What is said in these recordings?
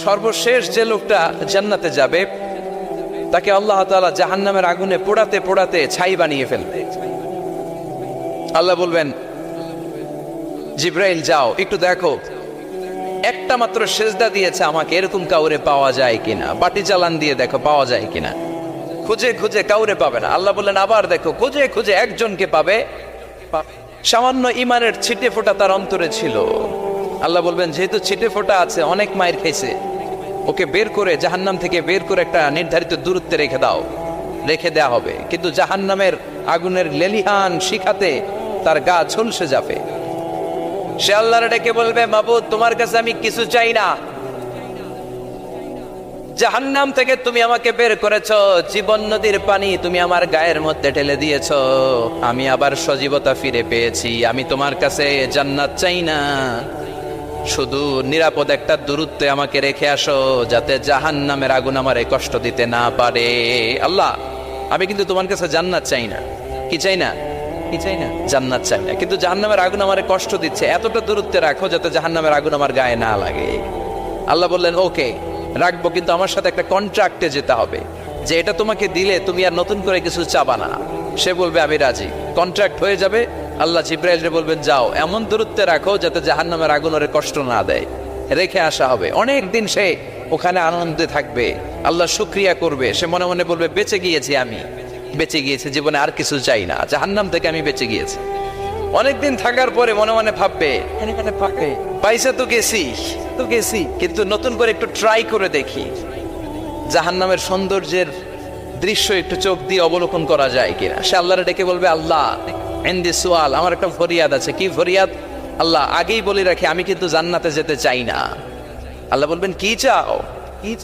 সর্বশেষ যে লোকটা জান্নাতে যাবে তাকে আল্লাহ তাআলা জাহান্নামের আগুনে পোড়াতে পোড়াতে ছাই বানিয়ে ফেলবে। আল্লাহ বলবেন, জিব্রাইল যাও একটু দেখো, একটা মাত্র সেজদা দিয়েছে আমাকে, এরকম কাউরে পাওয়া যায় কিনা। বাটি চালান দিয়ে দেখো পাওয়া যায় কিনা। খুঁজে খুঁজে কাউরে পাবে না। আল্লাহ বললেন আবার দেখো, খুঁজে খুঁজে একজনকে পাবে। সামান্য ইমানের ছিটে ফোঁটা তার অন্তরে ছিল। আল্লাহ বলবেন, যেহেতু ছিটে ফোঁটা আছে, অনেক মায়ের খাইছে, ওকে বের করে জাহান্নাম থেকে বের করে একটা নির্ধারিত দূরত্বে রেখে দাও। রেখে দেয়া হবে, কিন্তু জাহান্নামের আগুনের লেলিহান শিখাতে তার গা ঝলসে যাবে। সে আল্লাহর ডেকে বলবে, মাবুদ তোমার কাছে আমি কিছু চাই না, জাহান্নাম থেকে তুমি আমাকে বের করেছো, জীবন নদীর পানি তুমি আমার গায়ের মধ্যে ঢেলে দিয়েছো, আমি আবার সজীবতা ফিরে পেয়েছি। আমি তোমার কাছে জান্নাত চাই না, শুধু নিরাপদ একটা দূরত্বে আমাকে রেখে আসো, যাতে জাহান্নামের আগুন আমারে কষ্ট দিতে না পারে। আল্লাহ, আমি কিন্তু তোমার কাছে জান্নাত চাই না। কি চাই না? কি চাই না? জান্নাত চাই না, কিন্তু জাহান্নামের আগুন আমারে কষ্ট দিচ্ছে, এতটা দূরত্বে রাখো যাতে জাহান্নামের আগুন আমার গায়ে না লাগে। আল্লাহ বললেন, ওকে রাখবো, কিন্তু আমার সাথে একটা কন্ট্রাক্টে যেতে হবে, যে এটা তোমাকে দিলে তুমি আর নতুন করে কিছু চাবা না। সে বলবে আমি রাজি, কন্ট্রাক্ট হয়ে যাবে। আল্লাহ জিব্রাইলকে বলবেন, যাও এমন দূরত্বে রাখো যাতে জাহান্নামের আগুন ওরে কষ্ট না দেয়। রেখে আসা হবে, অনেক দিন সে ওখানে আনন্দে থাকবে, আল্লাহ শুকরিয়া করবে। সে মনে মনে বলবে, বেঁচে গিয়েছি, আমি বেঁচে গিয়েছি, জীবনে আর কিছু চাই না, জাহান্নাম থেকে আমি বেঁচে গিয়েছি। অনেকদিন থাকার পরে মনে মনে ভাববে, পাইসা তো গেছি, কিন্তু নতুন করে একটু ট্রাই করে দেখি, জাহান্নামের সৌন্দর্যের দৃশ্য একটু চোখ দিয়ে অবলোকন করা যায় কিনা। সে আল্লাহরে ডেকে বলবে, আল্লাহ ইনদি সুআল, আমার একটা ফরিয়াদ আছে। কি ফরিয়াদ? আল্লাহ আগেই বলে রাখি, আমি কিন্তু জান্নাতে যেতে চাই না। আল্লাহ বলবেন, কি চাও?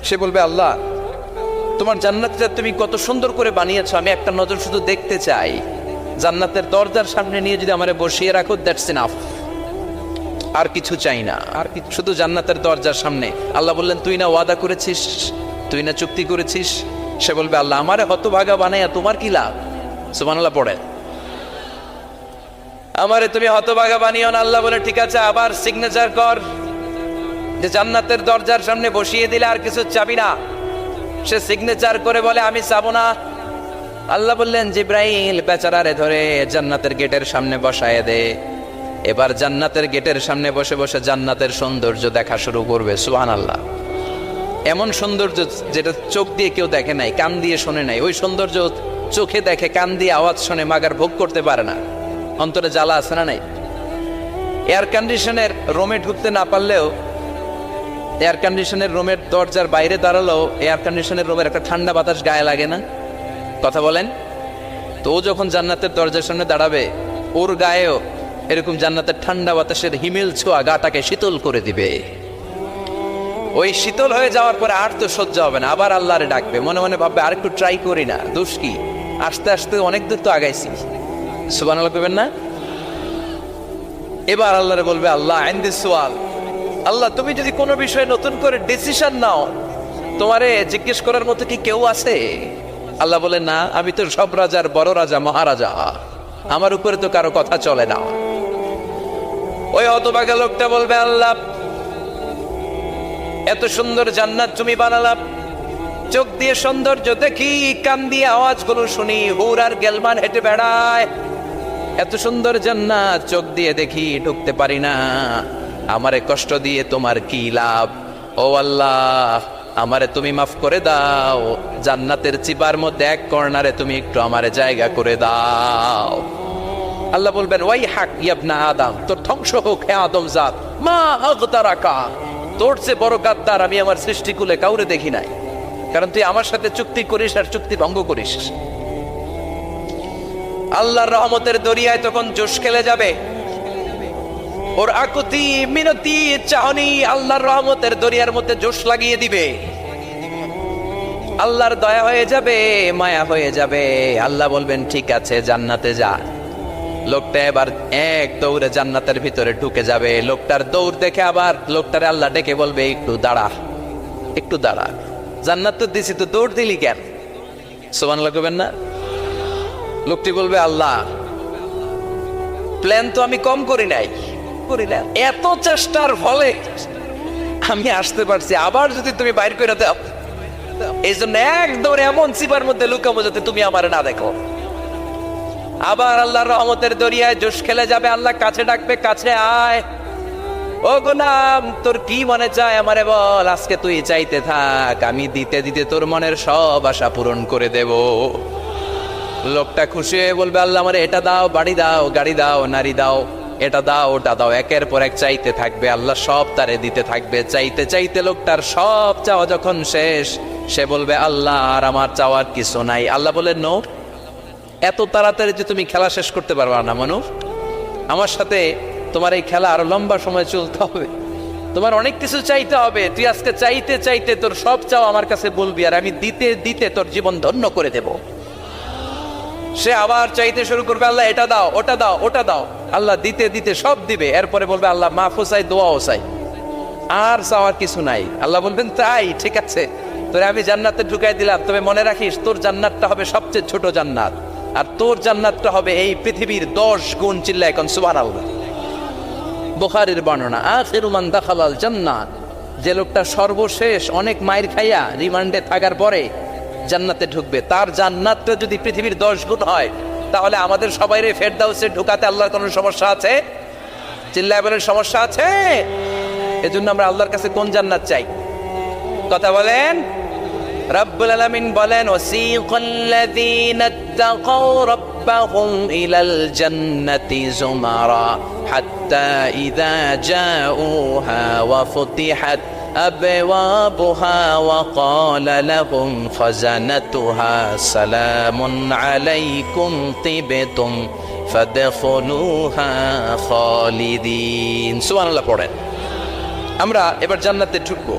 সে বলবে, আল্লাহ তোমার জান্নাতটা তুমি কত সুন্দর করে বানিয়েছো, আমি একটা নজর শুধু দেখতে চাই। জান্নাতের দরজার সামনে নিয়ে যদি আমারে বসিয়ে রাখো, দ্যাটস ইনাফ, আর কিছু চাই না, আর শুধু জান্নাতের দরজার সামনে। আল্লাহ বললেন, তুই না ওয়াদা করেছিস, তুই না চুক্তি করেছিস। সে বলবে, আল্লাহ আমারে হতভাগা বানাইয়া তোমার কি লাভ? সুবহানাল্লাহ পড়ে, আমারে তুমি হতভাগা বানিও না। আল্লাহ বলে, ঠিক আছে, আবার সিগনেচার কর যে জান্নাতের দরজার সামনে বসিয়ে দিলে আর কিছু চাবি না। সে সিগনেচার করে বলে, আমি চাবো না। আল্লাহ বললেন, জিব্রাইল বেচারারে ধরে জান্নাতের গেটের সামনে বসায় দে। এবার জান্নাতের গেটের সামনে বসে বসে জান্নাতের সৌন্দর্য দেখা শুরু করবে। সুবহানাল্লাহ, এমন সৌন্দর্য যেটা চোখ দিয়ে কেউ দেখে নাই, কান দিয়ে শোনে নাই। ওই সৌন্দর্য চোখে দেখে, কান দিয়ে আওয়াজ শোনে, মাগার ভোগ করতে পারে না। অন্তরে জ্বালা আছে না নাই? এয়ার কন্ডিশনের রুমে ঢুকতে না পারলেও, এয়ার কন্ডিশনের রুমের দরজার বাইরে দাঁড়ালেও এয়ার কন্ডিশনের রুমের একটা ঠান্ডা বাতাস গায়ে লাগে না? কথা বলেন তো। ও যখন জান্নাতের দরজার সামনে দাঁড়াবে, ওর গায়েও এরকম জান্নাতের ঠান্ডা বাতাসের হিমেল ছোঁয়া গাটাকে শীতল করে দিবে। ওই শীতল হয়ে যাওয়ার পরে আর তো সহ্য হবে না, আবার আল্লাহরে ডাকবে। মনে মনে ভাববে, আর একটু ট্রাই করি না, দোষ কি, আস্তে আস্তে অনেক দূর তো আগাইছি। সুবহানাল্লাহ কইবেন না? এবার আল্লাহরে বলবে, আল্লাহ ইনদি সুআল, আল্লাহ তুমি যদি কোনো বিষয়ে নতুন করে ডিসিশন নাও, তোমারে জিজ্ঞেস করার মতো কি কেউ আছে? আল্লাহ বলে, না, আমি তো সব রাজার বড় রাজা, মহারাজা, আমার উপরে তো কারো কথা চলে না। ওই হতভাগা লোকটা বলবে, আল্লাহ এত সুন্দর জান্নাত তুমি বানালাম, চোখ দিয়ে সৌন্দর্য দেখি, কান দিয়ে আওয়াজগুলো শুনি, হুর আর গেলমান হেঁটে বেড়ায়, এত সুন্দর জান্নাত চোখ দিয়ে দেখি, ঢুকতে পারি না, আমারে কষ্ট দিয়ে তোমার কি লাভ? ও আল্লাহ, আমারে তুমি মাফ করে দাও, জান্নাতের চিপার মধ্যে এক কর্নারে তুমি একটু আমারে জায়গা করে দাও। আল্লাহ বলবেন, ওয়াই হাক ইবনা আদম, তোর ধ্বংস হোক হে আদম জাত, মা আগতারাকা, তোর চেয়ে বড় গাদ্দার আমি আমার সৃষ্টিকুলে কাউরে দেখি নাই, কারণ তুই আমার সাথে চুক্তি করিস আর চুক্তি ভঙ্গ করিস। আল্লাহর রহমতের দরিয়ায় তখন জোশ খেলে যাবে, ওর আকুতি মিনতি চাহনি আল্লাহর রহমতের দরিয়ার মধ্যে জোশ লাগিয়ে দিবে। আল্লাহর দয়া হয়ে যাবে, মায়া হয়ে যাবে। আল্লাহ বলবেন, ঠিক আছে, জান্নাতে যা। লোকটা এবার এক দৌড়ে জান্নাতের ভিতরে ঢুকে যাবে। লোকটার দৌড় দেখে আবার লোকটারে আল্লাহ ডেকে বলবে, একটু দাঁড়া, একটু দাঁড়া, জান্নাত তো দিছি, তো দৌড় দিলি কেন? সুবহানাল্লাহ কইবেন না? লোকটি বলবে, আল্লাহ প্ল্যান তো আমি কম করি নাই, এত চেষ্টার ফলে আমি আসতে পারছি, আবার যদি তুমি বাইর করে দাও, এই জন্য একদম এমন চিপার মধ্যে লুকাবো যাতে তুমি আমার না দেখো। আবার আল্লাহর রহমতের দরিয়ায় জোশ খেলে যাবে, আল্লাহ কাছে ডাকবে, কাছে আয়, ও গোলাম তোর কি মনে চায় আমারে বল, আজকে তুই চাইতে থাক, আমি দিতে দিতে তোর মনের সব আশা পূরণ করে দেব। লোকটা খুশি হয়ে বলবে, আল্লাহ আমারে এটা দাও, বাড়ি দাও, গাড়ি দাও, নারী দাও, এটা দাও, ওটা দাও, একের পর এক চাইতে থাকবে, আল্লাহ সব তারে দিতে থাকবে। চাইতে চাইতে লোকটার সব চাওয়া যখন শেষ, সে বলবে আল্লাহ আর আমার চাওয়ার কিছু নাই। আল্লাহ বলেন, নো, এত তাড়াতাড়ি যে তুমি খেলা শেষ করতে পারবা না মানুষ, আমার সাথে তোমার এই খেলা আরো লম্বা সময় চলতে হবে, তোমার অনেক কিছু চাইতে হবে। তুই আজকে চাইতে চাইতে তোর সব চাও আমার কাছে বলবি, আর আমি দিতে দিতে তোর জীবন ধন্য করে দেব। সে আবার চাইতে শুরু করবে, আল্লাহ এটা দাও, ওটা দাও, ওটা দাও, আল্লাহ দিতে দিতে সব দিবে। এরপরে বলবে আল্লাহ মাফও চাই, দোয়াও চাই, আর চাওয়ার কিছু নাই। আল্লাহ বলবেন তাই ঠিক আছে, তোরে আমি জান্নাতে ঢুকাই দিলাম, তবে মনে রাখিস তোর জান্নাতটা হবে সবচেয়ে ছোট জান্নাত, আর তোর জান্নাতটা হবে এই পৃথিবীর 10 গুণ। চিল্লা এখন সুবহানাল্লাহ। বুখারীর বর্ণনা, আখিরু মান দাখালাল জান্নাত, যে লোকটা সর্বশেষ অনেক মাইর খাইয়া রিমান্ডে থাকার পরে জান্নাতে ঢুকবে, তার জান্নাতটা যদি পৃথিবীর 10 গুণ হয়, তাহলে আমাদের সবাইরে ফেরদাউসে ঢুকাতে আল্লাহর কোনো সমস্যা আছে? চিল্লায় বলেন সমস্যা আছে? এজন্য আমরা আল্লাহর কাছে কোন জান্নাত চাই? কথা বলেন। রব্বুল আলামিন বলেন, ওয়াসিকাল্লাযীনা ইত্তাকাউ রাব্বাহুম ইলাল জান্নাতি যুমারা হাত্তা ইযা জাউহা ওয়া ফুতিহাত আবওয়াবুহা ওয়া ক্বালা লাহুম খাজানাতুহা সালামুন আলাইকুম তিবতুম ফাদখুলুহা খালিদিন। সুবহানাল্লাহ পড়েন। আমরা এবার জান্নাতে ঢুকবো।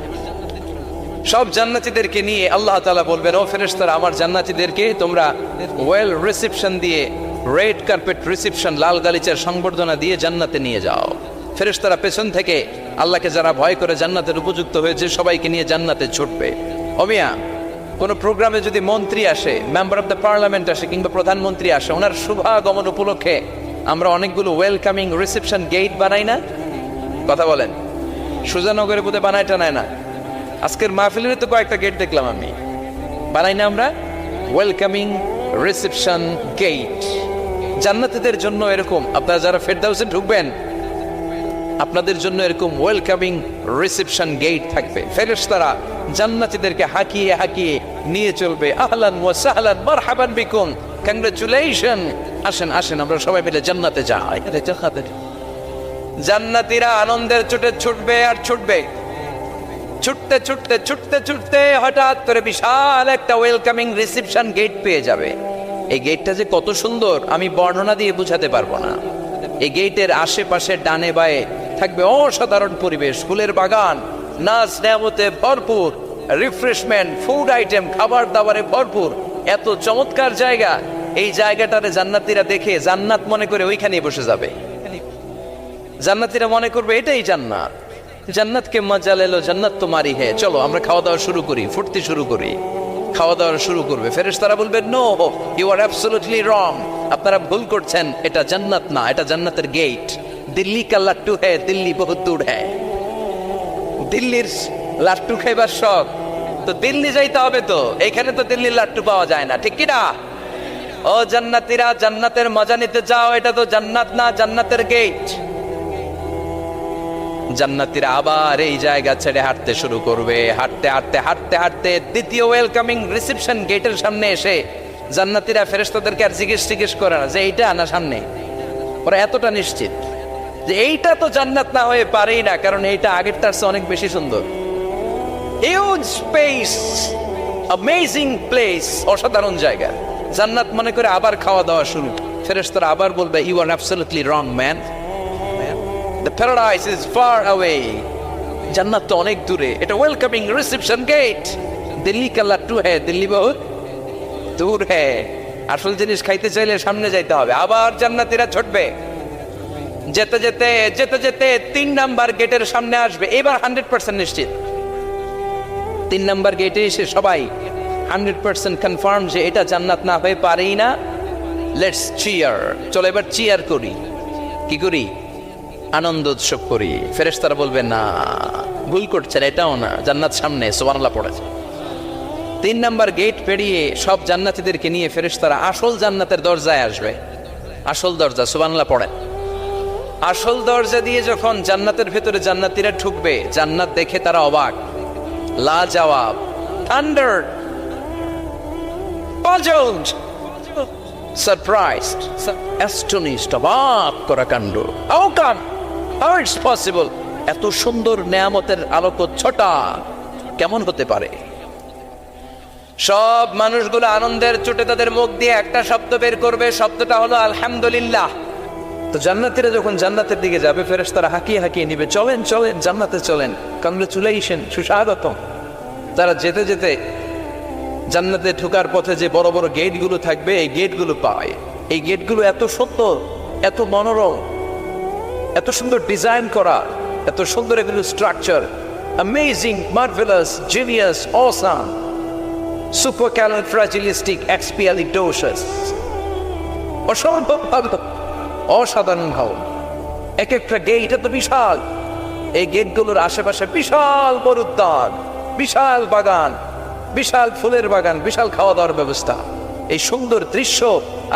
সব জান্নাতীদেরকে নিয়ে আল্লাহ তাআলা বলবেন, ও ফেরেশতারা, আমার জান্নাতীদেরকে তোমরা ওয়েল রিসেপশন দিয়ে, রেড কার্পেট রিসেপশন, লাল গালিচার সংবর্ধনা দিয়ে জান্নাতে নিয়ে যাও। ফেরেশতারা পেছন থেকে আল্লাহকে যারা ভয় করে জান্নাতের উপযুক্ত হয়েছে সবাইকে নিয়ে জান্নাতে ছুটবে। অমিয়া, কোন প্রোগ্রামে যদি মন্ত্রী আসে, মেম্বার অফ দ্য পার্লামেন্ট আসে, কিংবা প্রধানমন্ত্রী আসে, ওনার শুভাগমন উপলক্ষে আমরা অনেকগুলো ওয়েলকামিং রিসেপশন গেট বানাই না? কথা বলেন। সুজানগরে বোধহয় বানায় টানায় না? আজকের মাহফিলের তো কয়েকটা গেট দেখলাম আমি, বানাই না আমরা? ওয়েলকামিং রিসেপশন গেট জান্নাতীদের জন্য এরকম। আপনারা যারা ফেরদাউসে ঢুকবেন, আপনাদের জন্য এরকম ওয়েলকামিং রিসেপশন গেট থাকবে। ফেরেশতারা জান্নাতীদেরকে হাঁকিয়ে হাঁকিয়ে নিয়ে চলবে, আহলান ওয়া সাহলান মারহাবান বিকুম, কংগ্রাচুলেশন, আসেন আসেন আমরা সবাই মিলে জান্নাতে যাই। জান্নাতীরা আনন্দের চোটে ছুটবে আর ছুটবে। ছুটতে ছুটতে ছুটতে ছুটতে হঠাৎ করে বিশাল একটা ওয়েলকামিং রিসেপশন গেট পেয়ে যাবে। এই গেটটা যে কত সুন্দর আমি বর্ণনা দিয়ে বোঝাতে পারবো না। এই গেটের আশেপাশে ডানে বায়ে থাকবে অসাধারণ পরিবেশ, ফুলের বাগান, নাচ নেয়ামতে ভরপুর, রিফ্রেশমেন্ট, ফুড আইটেম, খাবার দাবারে ভরপুর, এত চমৎকার জায়গা। এই জায়গাটারে জান্নাতীরা দেখে জান্নাত মনে করে ওইখানেই বসে যাবে। জান্নাতীরা মনে করবে এটাই জান্নাত, জান্নাতকে মজা লেলো, জান্নাত তোমারই হে, চলো আমরা খাওয়া দাওয়া শুরু করি, ফুটতে শুরু করি। খাওয়া দাওয়া শুরু করবে। ফেরেশতারা বলবে, no, you are absolutely wrong, আপনারা ভুল করছেন, এটা জান্নাত না, এটা জান্নাতের গেট। দিল্লি কা লাট্টু হ্যায়, দিল্লি বহুত দূর হ্যায়। দিল্লির লাট্টু খাইবার শখ তো দিল্লি যাইতে হবে, তো এখানে তো দিল্লির লাট্টু পাওয়া যায় না, ঠিক কিনা? ও জান্নাতীরা, জান্নাতের মজা নিতে যাও, এটা তো জান্নাত না, জান্নাতের গেট। জান্নাতীরা আবার এই জায়গা ছেড়ে হাঁটতে শুরু করবে। হাঁটতে হাঁটতে হাঁটতে হাঁটতে দ্বিতীয় ওয়েলকামিং রিসেপশন গেটের সামনে এসে জান্নাতীরা ফেরেশতাদেরকে আর জিজ্ঞেস করে না যে এইটা না সামনে, ওরা এতটা নিশ্চিত যে এইটা তো জান্নাত না হয়ে পারেই না, কারণ এইটা আগেরটার চেয়ে অনেক বেশি সুন্দর। হিউজ স্পেস, অ্যামেজিং প্লেস, অসাধারণ জায়গা। জান্নাত মনে করে আবার খাওয়া দাওয়া শুরু। ফেরেশতারা আবার বলবে, you are absolutely wrong man, the paradise is far away, জান্নাত তো অনেক দূরে, এটা ওয়েলকামিং রিসেপশন গেট। দিল্লি কা লাট্টু হ্যায়, দিল্লি বহুত দূর হ্যায়। আসল জিনিস খাইতে চাইলে সামনে যাইতে হবে। আবার জান্নাতীরা ছুটবে। যেতে যেতে যেতে যেতে 3 নাম্বার গেটের সামনে আসবে। এবার 100% নিশ্চিত। 3 নাম্বার গেটে এসে সবাই 100% কনফার্ম যে এটা জান্নাত না হয়ে পারেই না। লেটস চিয়ার, চলো এবার চিয়ার করি। কি করি? আনন্দ উৎসব করি। ফেরেশতারা বলবে, না, ভুল করছেন, এটাও না, জান্নাত সামনে, সুবহানাল্লাহ পড়েছে। 3 নাম্বার গেট পেরিয়ে সব জান্নাতীদেরকে নিয়ে ফেরেশতারা আসল জান্নাতের দরজায় আসবে। আসল দরজা, সুবহানাল্লাহ পড়েন। আসল দরজা দিয়ে যখন জান্নাতের ভেতরে জান্নাতীরা ঢুকবে, জান্নাত দেখে তারা অবাক, লাজবাব, থান্ডার, পাজলড, সারপ্রাইজড, অ্যাস্টনিশড, অবাক করা কাণ্ড। How come, how it's possible, এত সুন্দর নেয়ামতের আলোকচ্ছটা কেমন হতে পারে? সব মানুষগুলো আনন্দের চোটে তাদের মুখ দিয়ে একটা শব্দ বের করবে, শব্দটা হলো আলহামদুলিল্লাহ। তো জান্নাতীরা যখন জান্নাতের দিকে যাবে, ফেরেশতারা হাঁকিয়ে হাঁকিয়ে নিবে, চলেন চলেন জান্নাতে চলেন, কংগ্রেচুলেশন, সুস্বাগতম। তারা যেতে যেতে জান্নাতে ঢোকার পথে যে বড় বড় গেটগুলো থাকবে, এই গেটগুলো পায়। এই গেটগুলো এত সুন্দর, এত মনোরম, এত সুন্দর ডিজাইন করা, এত সুন্দর এগুলো structure, amazing, marvellous, genius, awesome, supercalifragilisticexpialidocious, অসম্ভব ভালো, অসাধারণ ভালো। এক একটা গেট এত বিশাল, এই গেটগুলোর আশেপাশে বিশাল বড় উদ্যান, বিশাল বাগান, বিশাল ফুলের বাগান, বিশাল খাওয়া দাওয়ার ব্যবস্থা। এই সুন্দর দৃশ্য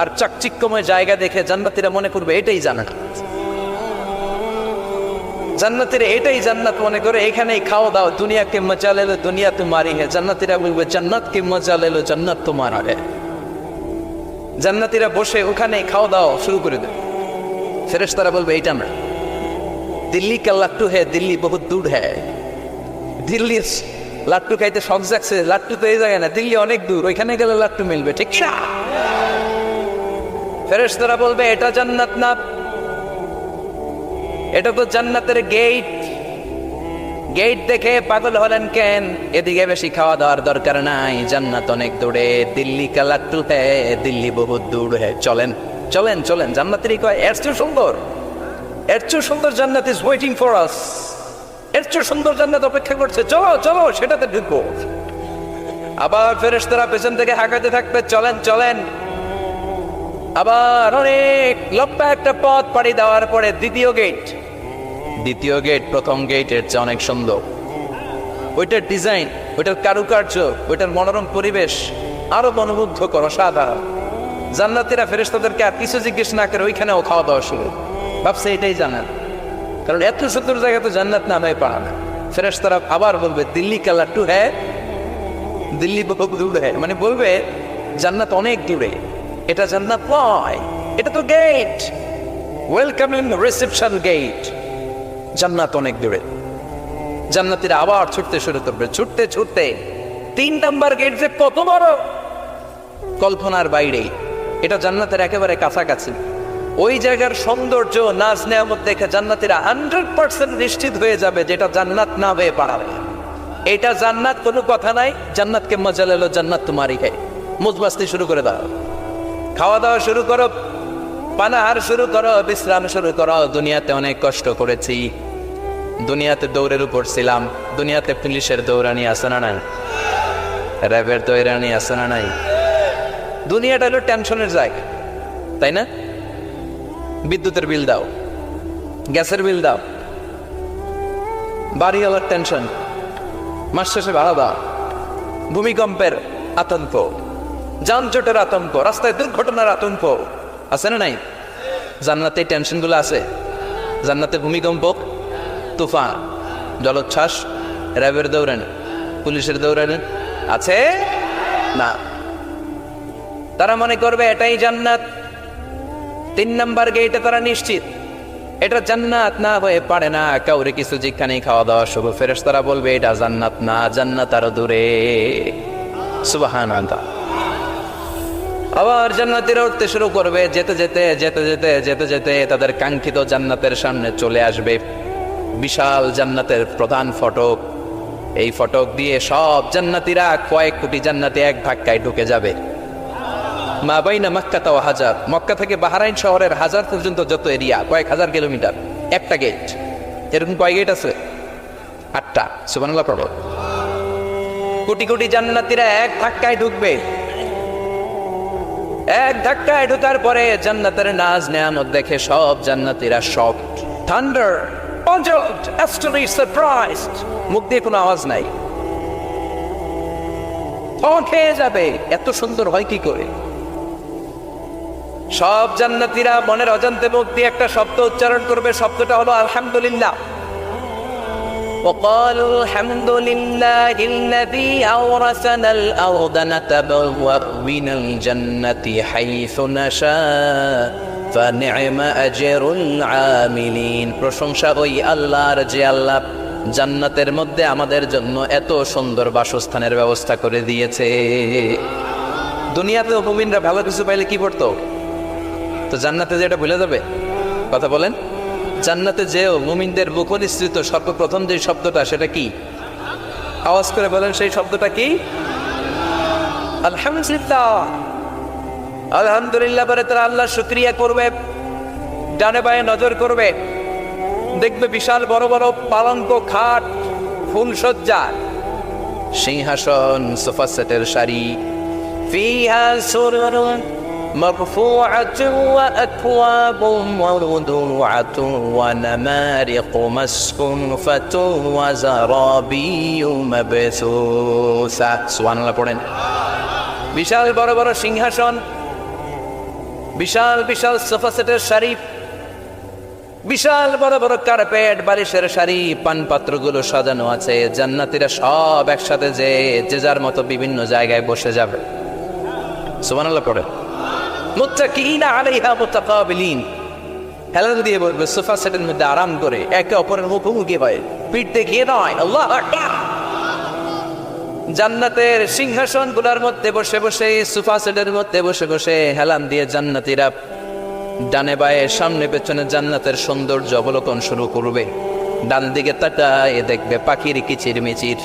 আর চাকচিক্যময় জায়গা দেখে জান্নাতীরা মনে করবে এটাই জান্নাত। জান্নাতীরা এটাই জান্নাত মনে করে, এখানেই খাওয়া দাওয়া। দুনিয়া কে মজা লে লো দুনিয়া তোমারি হে, জান্নাতীরা বলবে জান্নাত কে মজা লে লো জান্নাত তোমারা হে। জান্নাতীরা বসে ওখানে খাওয়া দাওয়া শুরু করে দেবে। ফেরেশতারা বলবে এইটা না, দিল্লি কা লাট্টু হে, দিল্লি বহুত দূর হ্যায়। দিল্লির লাট্টু খাইতে শখ জাগছে, লাট্টু তো এই জায়গায় না, দিল্লি অনেক দূর, ওইখানে গেলে লাট্টু মিলবে, ঠিক না? ফেরেশতারা বলবে এটা জান্নাত না, এটা তো জান্নাতের গেট। গেট দেখে পাগল হলেন কেন? এদিকে বেশি খাওয়া দাওয়ার দরকার নাই, জান্নাত অনেক দূরে, দিল্লি কা লাট্টু হে, দিল্লি বহুত দূর হে। চলেন চলেন চলেন, জান্নাতেরই কয় এর চেয়ে সুন্দর, এর চেয়ে সুন্দর জান্নাত ইজ ওয়েটিং ফর আস, এর চেয়ে সুন্দর জান্নাত অপেক্ষা করছে, চলো চলো সেটাতে ঢুকবো। আবার ফেরেশতারা পেছন থেকে হাঁকাতে থাকবে, চলেন চলেন। আবার অনেক লম্বা একটা পথ পাড়ি দেওয়ার পরে দ্বিতীয় গেট। দ্বিতীয় গেট প্রথম গেটের চেয়ে অনেক সুন্দর, ওইটার ডিজাইন, ওইটার কারুকার্য, ওইটার মনোরম পরিবেশ আরো মনোমুগ্ধকর, অসাধারণ। জান্নাতীরা ফেরেশতাদেরকে আর কিছু জিজ্ঞেস না করে ওইখানেও খাওয়া দাওয়া শুরু। ভাবছে এটাই জান্নাত, কারণ এত সুন্দর জায়গা তো জান্নাত না হয়ে পারে না। ফেরেশতারা আবার বলবে দিল্লি কা লাট্টু হ্যাঁ, দিল্লি বহুত দূর হ্যাঁ, মানে বলবে জান্নাত অনেক দূরে, এটা জান্নাত নয়, এটা তো গেট, ওয়েলকামিং রিসেপশন গেট, জান্নাত অনেক দূরে। জান্নাতীরা আবার ছুটতে শুরু করবে, ছুটতে ছুটতে 3 নাম্বার গেট যে কত বড়, কল্পনার বাইরে। এটা জান্নাতের একেবারে কাছাকাছি। ওই জায়গার সৌন্দর্য, নাজ নেয়ামত দেখে জান্নাতীরা 100% নিশ্চিত হয়ে যাবে যেটা জান্নাত না হয়ে পারে। এটা জান্নাত, কোনো কথা নাই। জান্নাতকে মজা লেলো জান্নাত তোমারই হে। মুজমাস্তি শুরু করে দাও, খাওয়া দাওয়া শুরু করো, পানাহার শুরু করো, বিশ্রাম শুরু করো। দুনিয়াতে অনেক কষ্ট করেছি, দুনিয়াতে দৌড়ের উপর ছিলাম, দুনিয়াতে পুলিশের দৌড়ানি আছে না নাই, র্যাবের দৌড়ানি আছে না নাই। দুনিয়াটা হলো টেনশনের জায়গা, তাই না? বিদ্যুতের বিল দাও, গ্যাসের বিল দাও, বাড়িওয়ালার টেনশন, মাস শেষে ভাড়া দাও, ভূমিকম্পের আতঙ্ক, যানজটের আতঙ্ক, রাস্তায় দুর্ঘটনার আতঙ্ক আছে না নাই? জান্নাতে টেনশনগুলো আছে। জান্নাতে ভূমিকম্প, তুফান, জলোচ্ছ্বাস, র্যাবের দৌড়ানি, পুলিশের দৌড়ানি আছে না। তারা মনে করবে এটাই জান্নাত। 3 নাম্বার গেটে তারা নিশ্চিত এটা জান্নাত না হয়ে পারে না। কাউরে কিছু যেখানে খাওয়া দাওয়া শুরু, ফেরেশতারা বলবে এটা জান্নাত না, জান্নাত আরো দূরে। সুবহানাল্লাহ। আবার জান্নাতীরা উঠতে শুরু করবে, যেতে যেতে যেতে যেতে যেতে যেতে তাদের কাঙ্ক্ষিত জান্নাতের সামনে চলে আসবে। বিশাল জান্নাতের প্রধান ফটক, এই ফটক দিয়ে সব জান্নাতীরা, কয়েক কোটি জান্নাতি এক ধাক্কায় ঢুকে যাবে। মা বাইনা মক্কা তাও হাজার, মক্কা থেকে বাহরাইন শহরের হাজার পর্যন্ত যত এরিয়া, কয়েক হাজার কিলোমিটার, একটা গেট। এরকম কয় গেট আছে? 8টা। সুবহানাল্লাহ পড়ো। কোটি কোটি জান্নাতীরা এক ধাক্কায় ঢুকবে। এক ধাক্কায় ঢোকার পরে জান্নাতের নাজ নেয়ামত দেখে সব জান্নাতীরা shocked, thunder, puzzled, astonished, surprised. মুখ দিয়ে কোনো আওয়াজ নাই, তখন খেয়ে যাবে। এত সুন্দর হয় কি করে? সব জান্নাতীরা মনের অজান্তে মুখ দিয়ে একটা শব্দ উচ্চারণ করবে, শব্দটা হলো আলহামদুলিল্লাহ। وقالوا الحمد لله الذي أورثنا الأرض نتبوأ من الجنة حيث نشاء فنعم أجر العاملين। প্রশংসা ওই আল্লাহর যে আল্লাহ জান্নাতের মধ্যে আমাদের জন্য এত সুন্দর বাসস্থানের ব্যবস্থা করে দিয়েছে। দুনিয়াতে মুমিনরা ভালো কিছু পাইলে কি করতো? তো জান্নাতে যে এটা ভুলে যাবে? কথা বলেন। জান্নাতে যেও মুমিনদের মুখনিসৃত সর্বপ্রথম যে শব্দটা, সেটা কি? আওয়াজ করে বলেন, সেই শব্দটা কি? আলহামদুলিল্লাহ। আলহামদুলিল্লাহ বলে তারা আল্লাহর শুকরিয়া করবে, ডানে বায়ে নজর করবে, দেখবে বিশাল বড় বড় পালঙ্ক, খাট, ফুলসজ্জা, সিংহাসন, সোফা সেটের সারি, ফিহা সুরুরুন মারফুআতুন ওয়া আকওয়াবুন মাওদুআতুন ওয়া নামারিকু মাসফুফাতুন ওয়া যারাবিয়্যু মাবসুসা। সুবহানাল্লাহ পড়েন। বিশাল বড় বড় সিংহাসন, বিশাল বিশাল সোফা সেটের সারি, বিশাল বড় বড় কার্পেট, বালিশের সারি, পানপাত্রগুলো সাজানো আছে। জান্নাতীরা সব একসাথে যে যার মতো বিভিন্ন জায়গায় বসে যাবে। সুবহানাল্লাহ পড়ে। মুত্তাকিনা আলাইহা মুতাকাবিলিন, হেলান দিয়ে বলবে সোফা সেটের মধ্যে আরাম করে, একে অপরের মুখোমুখি হয়, পিঠ দেখিয়ে নয়। আল্লাহু আকবার। জান্নাতের সিংহাসনগুলোর মধ্যে বসে বসে, সোফা সেটের মধ্যে বসে বসে হেলান দিয়ে জান্নাতীরা ডানে বায়ে সামনে পেছনে জান্নাতের সৌন্দর্য অবলোকন শুরু করবে। ডান দিকে তাকায় দেখবে পাখির কিচিরমিচির,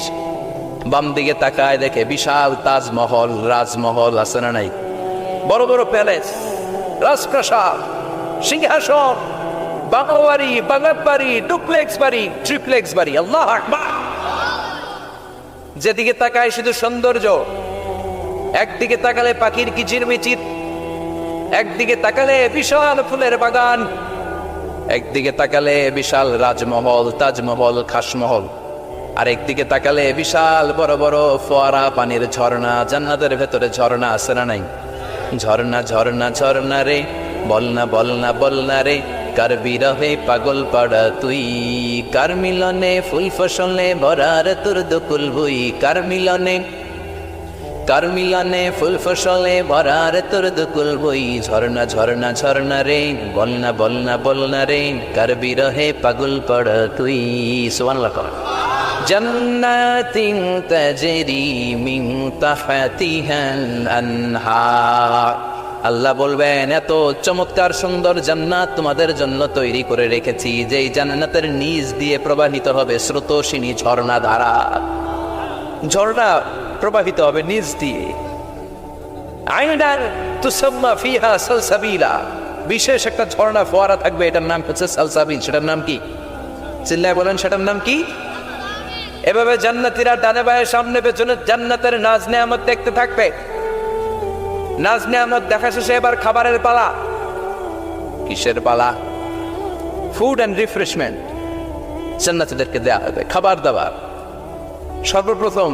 বাম দিকে তাকায় দেখে বিশাল তাজমহল, রাজমহল আছে না নাই? বড় বড় প্যালেস, রাজপ্রাসাদ, সিংহাসন, বাংলো বাড়ি, বাগান বাড়ি, ডুপ্লেক্স বাড়ি, ট্রিপ্লেক্স বাড়ি। আল্লাহু আকবার। যেদিকে তাকায় শুধু সৌন্দর্য। একদিকে তাকালে পাখির কিচিরমিচির, একদিকে তাকালে বিশাল ফুলের বাগান, একদিকে তাকালে বিশাল রাজমহল, তাজমহল, খাসমহল, আর একদিকে তাকালে বিশাল বড় বড় ফোয়ারা, পানির ঝর্ণা। জান্নাতের ভেতরে ঝর্ণা আছে না নাই? ঝর্ণা ঝর্ণা ঝর্ণা রে, বলনা বলনা বলনা রে, কার বিরহে পাগল পাড়া তুই, কার মিলনে ফুল ফসলে ভরার তোর দুকুল ভুই, কার মিলনে ফুল ফসলে ভরার তোর দুকুল বই। ঝর্ণা ঝর্ণা ঝর্ণা রে, বলনা বলনা বলনা রে, কার বিরহে পাগল পড়া তুই। সুবহানাল্লাহ। জান্নাতিন তাজরি মিন তাহতিহাল আনহার। আল্লাহ বলবেন, এত চমৎকার সুন্দর জান্নাত তোমাদের জন্য তৈরি করে রেখেছি, যেই জান্নাতের নিচ দিয়ে প্রবাহিত হবে স্রোতস্বিনী ঝর্ণা ধারা। ঝর্ণা প্রবাহিত হবে নিচ দিয়ে। আইনার তুসাম্মা ফিহা সালসাবিলা, বিশেষ একটা ঝর্ণা ফোয়ারা থাকবে, এটার নাম হচ্ছে সালসাবিল। সেটার নাম কি? চিল্লায় বলেন, সেটার নাম কি? এভাবে জান্নাতীরা ডানে বায়ে সামনে পেছনে জান্নাতের নাজ নেয়ামত দেখতে থাকবে। নাজ নেয়ামত দেখা শেষে এবার খাবারের পালা। কিসের পালা? ফুড অ্যান্ড রিফ্রেশমেন্ট জান্নাতীদেরকে দেয়া হবে, খাবার দাবার। সর্বপ্রথম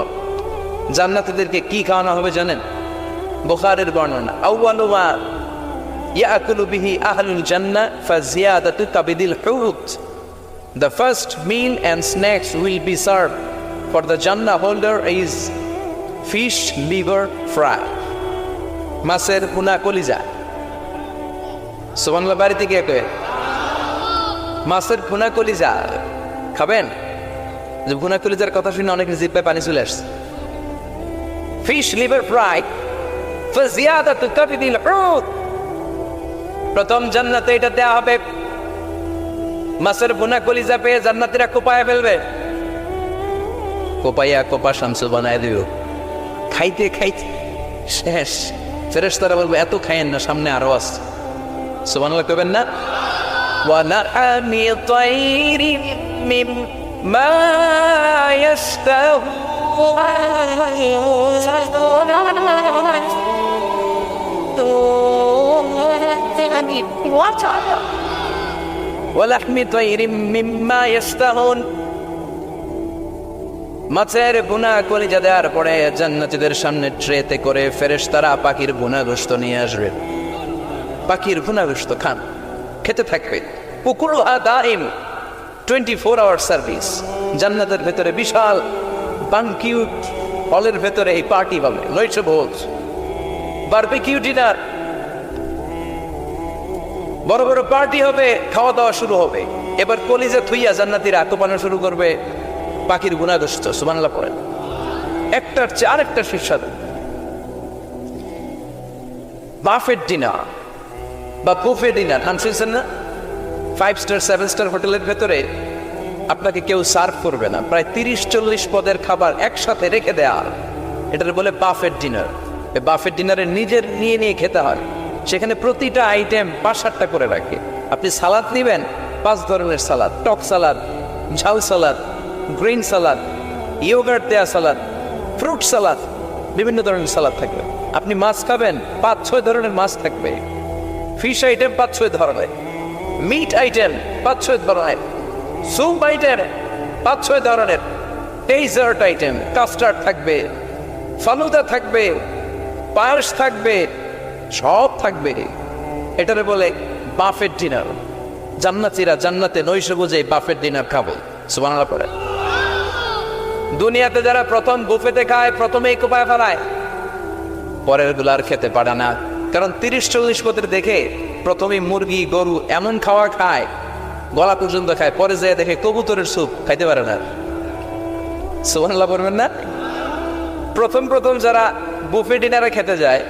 জান্নাতীদেরকে কি খাওয়ানো হবে জানেন? বুখারীর বর্ণনা, আউয়ালু মা ইয়াকুলু বিহি আহলুল জান্নাহ ফাজিয়াদাতু কাবিদিল হুত। The first meal and snacks will be served for the Jannah holder is fish liver fry, মাছের ভুনা কলিজা। সুবহানাল্লাহ। বাড়িতে গিয়ে কয়ে মাছের ভুনা কলিজা খাবেন? যে ভুনা কলিজার কথা শুনে অনেকের জিহ্বায় পানি চলে আসছে। ফিশ লিভার ফ্রাই ফাজিয়াদাতু কাবিদিল হুত, প্রথম জান্নাতে এটা দেয়া হবে। মাছের ভুনা কলিজা পেয়ে জান্নাতীরা কোপায় ফেলবে, কোপাইয়া কোপা শামসু বানায় দিও। খাইতে খাইতে শেষ। ফেরেশতারা বলবে, এত খাইয়েন না, সামনে আরো আছে। সুবহানাল্লাহ কইবেন না? ওয়া নাআমি তাইরিন মিম্মা ইয়াশতাহু, ওয়ালাহমি তায়রিম মিম্মা ইশতাহুন। মাছের ভুনা কলিজা দেওয়ার পরে জান্নাতীদের সামনে ট্রেতে করে ফেরেশতারা পাখির ভুনা গোশত নিয়ে আসবে। পাখির ভুনা গোশত খান, খেতে থাকবে। পুকুরুহা দাইম, 24 আওয়ার সার্ভিস। জান্নাতের ভেতরে বিশাল বানকিউট হলের ভেতরে এই পার্টি হবে, লইছে ভোজ, বারবিকিউ ডিনার, বড় বড় পার্টি হবে, খাওয়া দাওয়া শুরু হবে। এবার কলিজা থুইয়া জান্নাতীরা কোপানো শুরু করবে পাখির গুনাহ গোশত। সুবহানাল্লাহ পড়েন। একটার চেয়ে আরেকটা সুস্বাদু। বাফেট ডিনার বা বুফে ডিনার নাম শুনছেন না? 5 স্টার 7 স্টার হোটেলের ভেতরে আপনাকে কেউ সার্ভ করবে না, প্রায় 30-40 পদের খাবার একসাথে রেখে দেয়া, এটার বলে বাফেট ডিনার। এই বাফেট ডিনারে নিজের নিয়ে নিয়ে খেতে হয়। সেখানে প্রতিটা আইটেম 5-7টা করে রাখে। আপনি সালাদ নেবেন, 5 ধরনের সালাদ, টক সালাদ, ঝাল সালাদ, গ্রিন সালাদ, ইয়োগার্ট দেয়া সালাদ, ফ্রুট সালাদ, বিভিন্ন ধরনের সালাদ থাকবে। আপনি মাছ খাবেন, 5-6 ধরনের মাছ থাকবে। ফিশ আইটেম 5-6 ধরনের, মিট আইটেম 5-6 ধরনের, স্যুপ আইটেম 5-6 ধরনের, ডেজার্ট আইটেম, কাস্টার্ড থাকবে, ফালুদা থাকবে, পায়েস থাকবে, সব থাকবে। এটারে বলে বাফেট ডিনার। জান্নাতীরা জান্নাতে নৈশ বুঝে বাফেট ডিনার খাবে। সুবহানাল্লাহ পড়ে। দুনিয়াতে যারা প্রথম বুফেতে খায়, প্রথমেই কোপায় ফেলায়, পরের গুলার খেতে পারে না। কারণ 30-40 পদের দেখে প্রথমেই মুরগি গরু এমন খাওয়া খায়, গলা পর্যন্ত খায়, পরে যেয়ে দেখে কবুতরের স্যুপ খাইতে পারে না। সুবহানাল্লাহ পড়বেন না? প্রথম যারা বুফে ডিনারে খেতে যায়